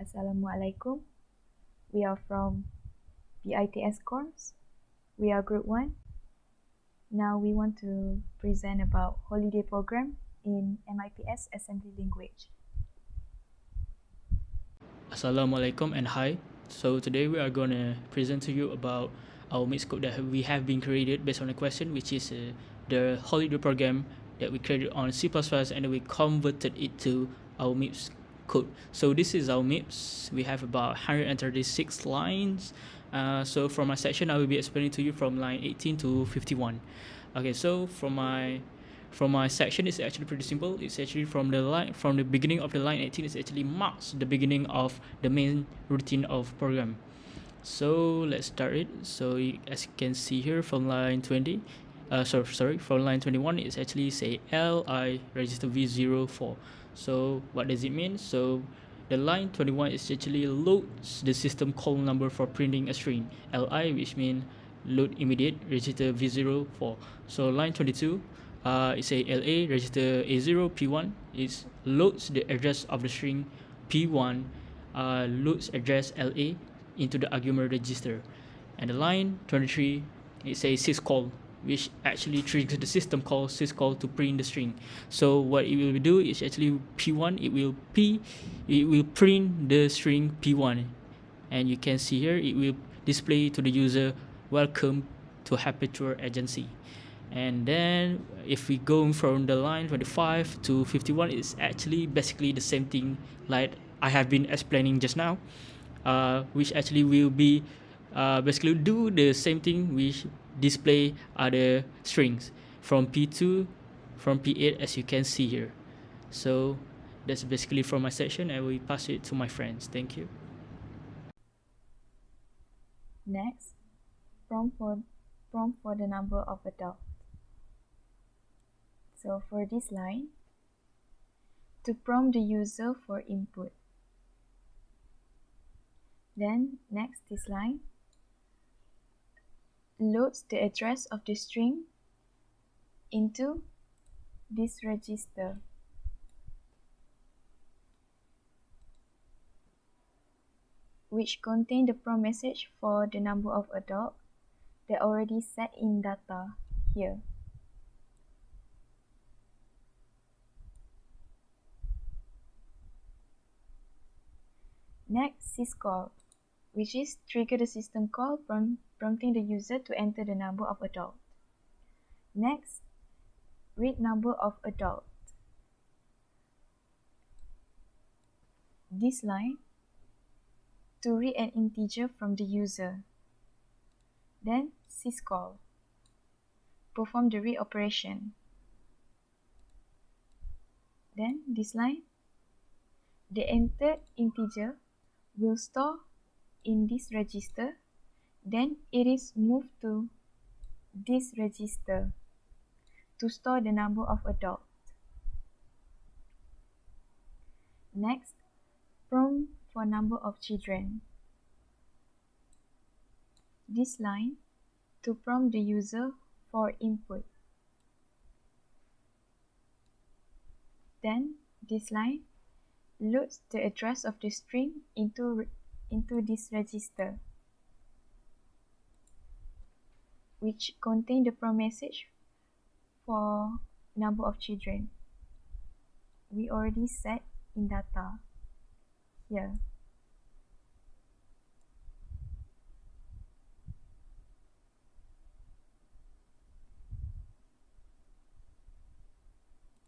Assalamualaikum. We are from BITS course. We are group 1. Now we want to present about holiday program in MIPS assembly language. Assalamualaikum and hi. So today we are going to present to you about our mix code that we have been created based on a question, which is the holiday program that we created on C++ and we converted it to our MIPS code. So this is our MIPS. We have about 136 lines. So from my section, I will be explaining to you from line 18 to 51. Okay, so from my section is actually pretty simple. It's actually from the beginning of the line 18 is actually marks the beginning of the main routine of program. So let's start it. So as you can see here from line 20, from line 21 it's actually say li register v04. So what does it mean? So the line 21 is actually loads the system call number for printing a string li, which means load immediate register v04. So line 22 it's a LA register A0 P1. It loads the address of the string P1, loads address LA into the argument register. And the line 23 it's a syscall, which actually triggers the system call syscall to print the string. So what it will do is actually P1 it will print the string P1, and you can see here it will display to the user welcome to Happy Tour Agency. And then if we go from the line 25 to 51, it's actually basically the same thing like I have been explaining just now, which actually will be basically do the same thing, which display other strings from P2 from P8 as you can see here. So that's basically from my section. I will pass it to my friends. Thank you. Next, prompt for the number of adults. So for this line, to prompt the user for input. Then next this line, loads the address of the string into this register. Which contain the prompt message for the number of adults that already set in data here. Next, syscall, which is trigger the system call prompting the user to enter the number of adults. Next, read number of adults. This line, to read an integer from the user. Then, syscall, perform the read operation. Then, this line, the entered integer will store in this register, then it is moved to this register to store the number of adults. Next, prompt for number of children. This line, to prompt the user for input. Then, this line, loads the address of the string into this register, which contain the prompt message for number of children. We already set in data here.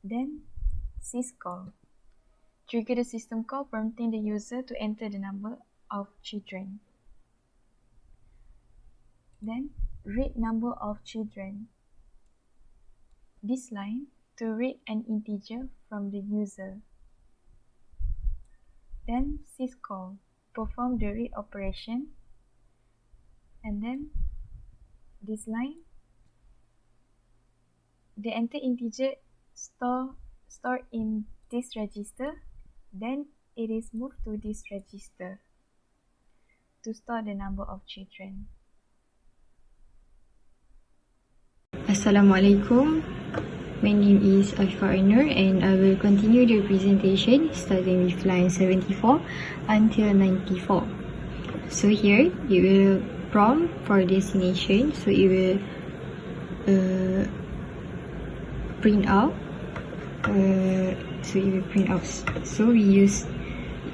Then, syscall, trigger the system call prompting the user to enter the number of children. Then, read number of children. This line, to read an integer from the user. Then, syscall, perform the read operation. And then, this line, the entered integer stored in this register, then it is moved to this register to store the number of children. Assalamualaikum. My name is Afifa Ainur and I will continue the presentation starting with line 74 until 94. So here it will prompt for destination, so it will print out. So we use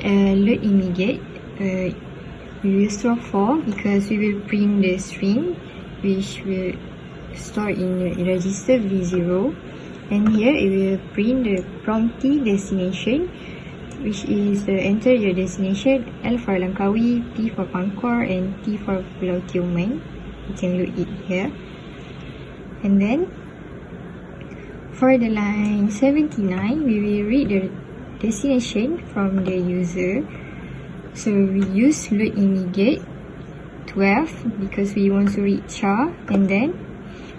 load immediate. We will store for because we will print the string which will store in register V0, and here it will print the promptly destination, which is enter your destination, L for Langkawi, P for Pangkor, and T for Pulau Tioman. You can load it here. And then for the line 79, we will read the destination from the user. So we use load immediate 12 because we want to read char, and then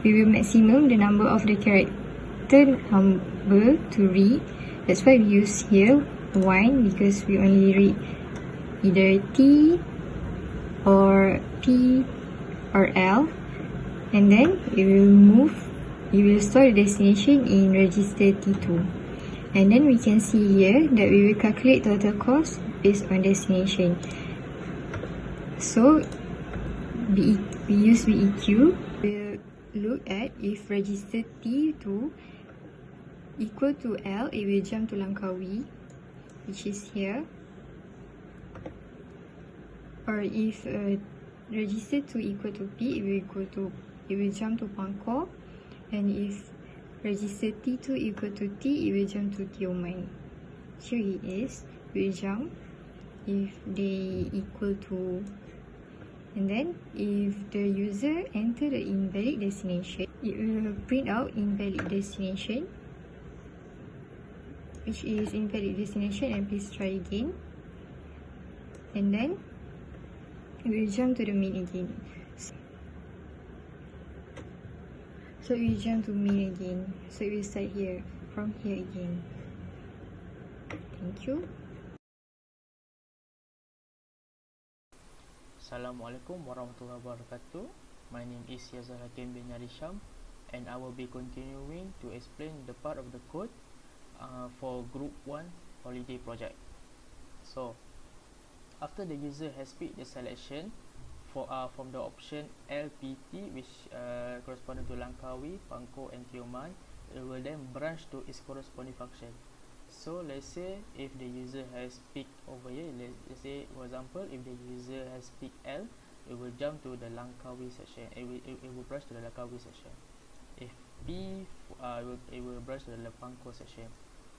we will maximum the number of the character number to read. That's why we use here 1 because we only read either T or P or L, and then we will store the destination in register T2, and then we can see here that we will calculate total cost based on destination. So we use BEQ. We'll look at if register T2 equal to L, it will jump to Langkawi, which is here. Or if register 2 equal to P, it will jump to Pangkor. And if register T2 equal to T, it will jump to Tioman. Here it is. We will jump if they equal to, and then if the user enter the invalid destination, it will print out invalid destination, which is invalid destination, and please try again. And then we will jump to the main again. So we jump to main again. So we start here, from here again. Thank you. Assalamualaikum warahmatullahi wabarakatuh. My name is Yazal Hakim bin Yarisham, and I will be continuing to explain the part of the code for Group 1 holiday project. So, after the user has picked the selection from the option LPT, which corresponding to Langkawi, Pangkor, and Tioman, it will then branch to its corresponding function. So let's say if the user has picked over here, let's say for example, if the user has picked L, it will jump to the Langkawi section. It will branch to the Langkawi section. If P, it will branch to the Pangkor section.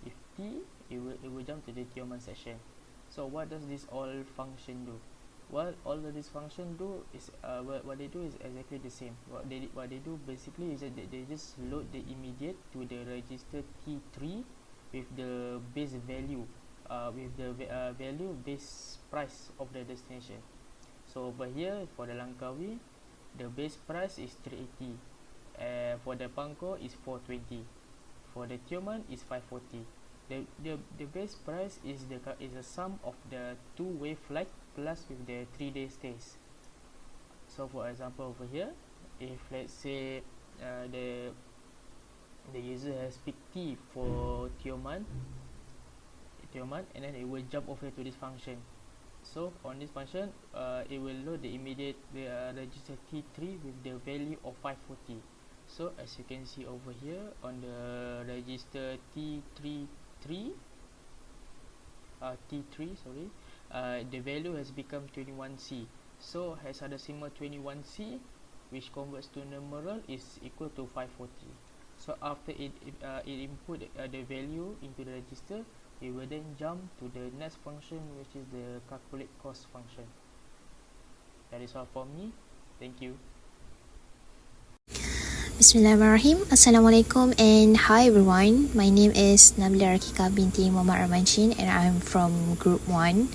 If T, it will jump to the Tioman section. So what does this all function do? Well, all of this function do is what they do is exactly the same. What they do basically is that they just load the immediate to the register T3 with the base value, value base price of the destination. So over here for the Langkawi, the base price is 380. For the Pangkor is 420. For the Tioman is 540. The base price is the sum of the 2-way flight plus with the 3-day stays. So for example over here, if let's say the user has picked T for Tioman, and then it will jump over to this function. So on this function, it will load the immediate register T3 with the value of 540. So as you can see over here on the register T3, the value has become 21C. So hexadecimal 21C, which converts to numeral, is equal to 540. So after it input the value into the register, it will then jump to the next function, which is the calculate cost function. That is all for me. Thank you. Bismillahirrahmanirrahim. Assalamualaikum and hi everyone. My name is Nabila Rakika binti Muhammad Ramancin and I'm from Group 1.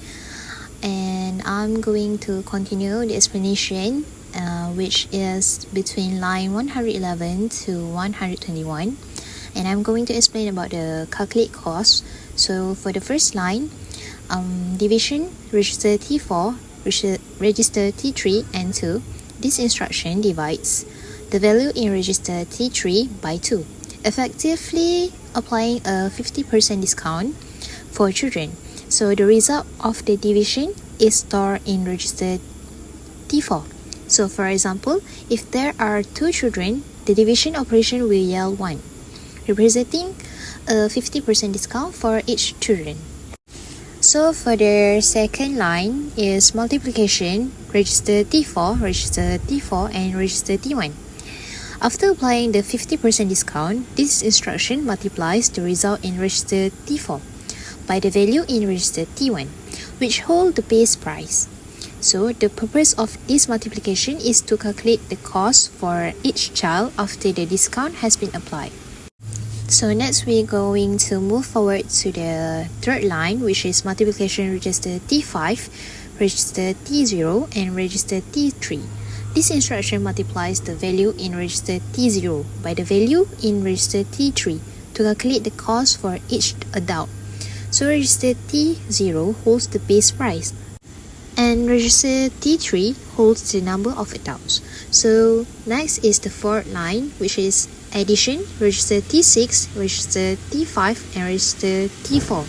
And I'm going to continue the explanation which is between line 111 to 121. And I'm going to explain about the calculate cost. So for the first line, division register T4, register T3 and 2. This instruction divides the value in register T3 by 2 effectively applying a 50% discount for children. So the result of the division is stored in register T4. So for example, if there are 2 children, the division operation will yield 1, representing a 50% discount for each children. So for the second line is multiplication, register T4, and register T1. After applying the 50% discount, this instruction multiplies the result in register T4 by the value in register T1, which hold the base price. So the purpose of this multiplication is to calculate the cost for each child after the discount has been applied. So next we're going to move forward to the third line, which is multiplication register T5, register T0, and register T3. This instruction multiplies the value in register T0 by the value in register T3 to calculate the cost for each adult. So register T0 holds the base price, and register T3 holds the number of adults. So next is the fourth line, which is addition, register T6, register T5, and register T4.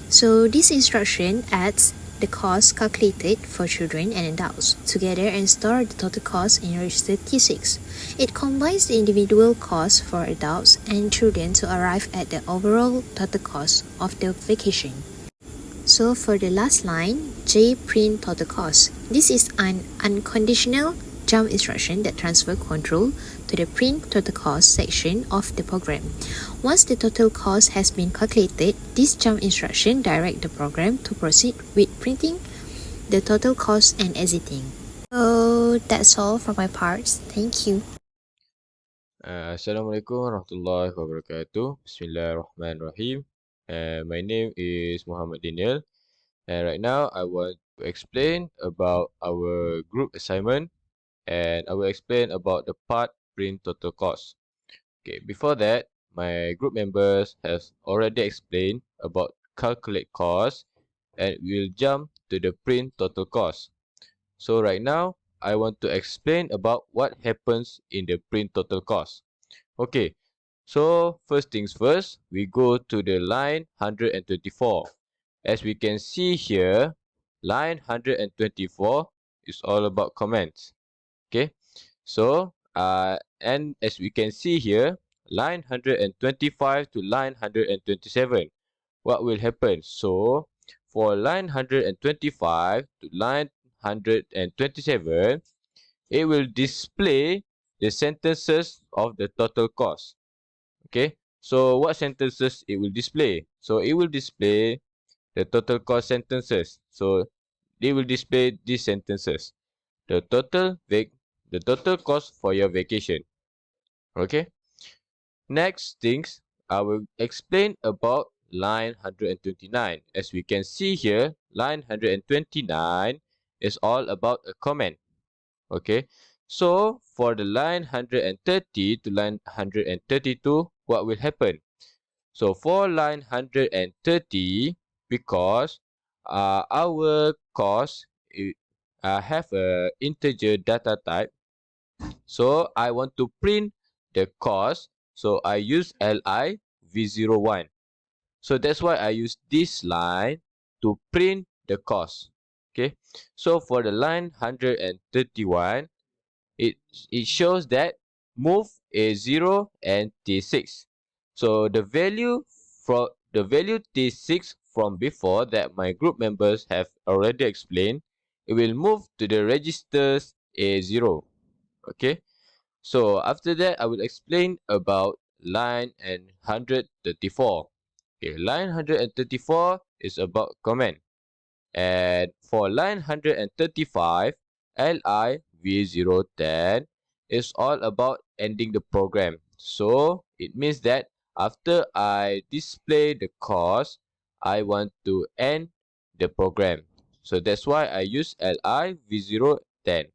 So this instruction adds the cost calculated for children and adults together and store the total cost in register T6. It combines the individual costs for adults and children to arrive at the overall total cost of the vacation. So for the last line, J print total cost. This is an unconditional jump instruction that transfers control to the print total cost section of the program. Once the total cost has been calculated, this jump instruction directs the program to proceed with printing the total cost and exiting. So that's all for my parts. Thank you. Assalamualaikum warahmatullahi wabarakatuh. Bismillahirrahmanirrahim. My name is Muhammad Daniel, and right now I want to explain about our group assignment, and I will explain about the part print total cost. Okay, before that, my group members has already explained about calculate cost, and we'll jump to the print total cost. So right now, I want to explain about what happens in the print total cost. Okay, so first things first, we go to the line 124. As we can see here, line 124 is all about comments. Okay, so and as we can see here, line 125 to line 127, what will happen? So for line 125 to line 127, it will display the sentences of the total cost. Okay, so what sentences it will display? So it will display the total cost sentences. So they will display these sentences. The total cost for your vacation. Okay. Next things, I will explain about line 129. As we can see here, line 129 is all about a comment. Okay. So for the line 130 to line 132, what will happen? So for line 130, because our cost have a integer data type, so I want to print the cost. So I use li v01. So that's why I use this line to print the cost. Okay. So for the line 131, it shows that move A0 and T6. So the value T6 from before that my group members have already explained, it will move to the registers A0. Okay. So after that, I will explain about line and 134. Okay, line 134 is about comment. And for line 135, LI V010 is all about ending the program. So it means that after I display the cost, I want to end the program. So that's why I use LI V010.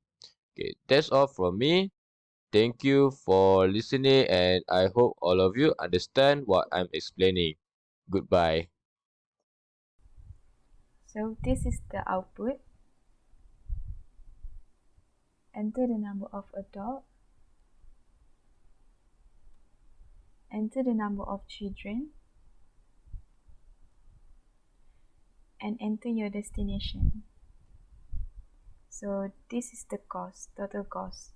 Okay, that's all from me. Thank you for listening, and I hope all of you understand what I'm explaining. Goodbye. So this is the output. Enter the number of adults enter the number of children and enter your destination. So this is the cost, total cost.